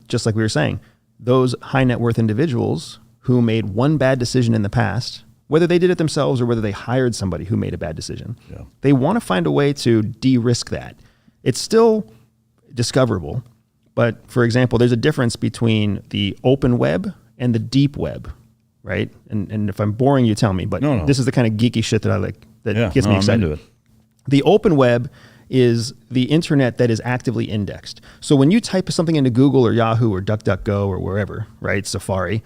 just like we were saying, those high net worth individuals who made one bad decision in the past, whether they did it themselves or whether they hired somebody who made a bad decision, they want to find a way to de-risk that. It's still discoverable, but for example, there's a difference between the open web and the deep web, right? And if I'm boring you, tell me, but this is the kind of geeky shit that I like, that gets me excited. I'm into it. The open web is the internet that is actively indexed. So when you type something into Google or Yahoo or DuckDuckGo or wherever, right, Safari,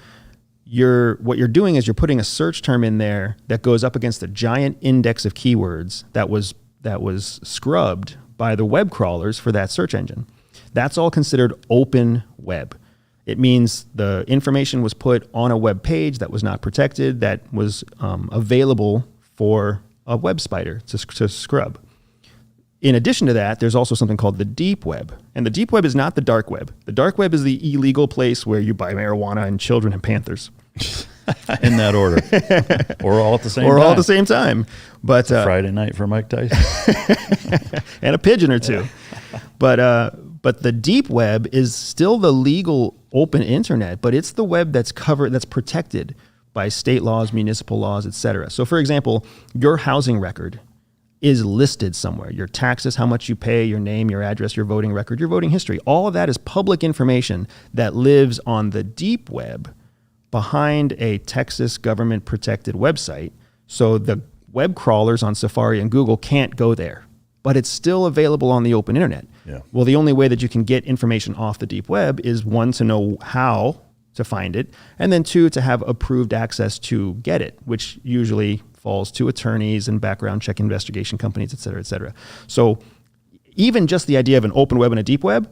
what you're doing is you're putting a search term in there that goes up against a giant index of keywords that was scrubbed by the web crawlers for that search engine. That's all considered open web. It means the information was put on a web page that was not protected, that was available for a web spider to scrub. In addition to that, there's also something called the deep web. And the deep web is not the dark web. The dark web is the illegal place where you buy marijuana and children and panthers. In that order. Or all at the same time. Or all at the same time. But Friday night for Mike Tyson. And a pigeon or two. But the deep web is still the legal open internet, but it's the web that's covered, that's protected by state laws, municipal laws, et cetera. So for example, your housing record is listed somewhere. Your taxes, how much you pay, your name, your address, your voting record, your voting history. All of that is public information that lives on the deep web behind a Texas government protected website. So the web crawlers on Safari and Google can't go there, but it's still available on the open internet. Well, the only way that you can get information off the deep web is, one, to know how to find it, and then two, to have approved access to get it, which usually falls to attorneys and background check investigation companies, et cetera, et cetera. So even just the idea of an open web and a deep web,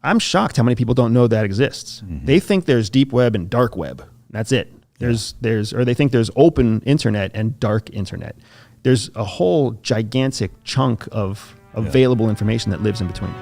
I'm shocked how many people don't know that exists. They think there's deep web and dark web. That's it. Or they think there's open internet and dark internet. There's a whole gigantic chunk of available information that lives in between.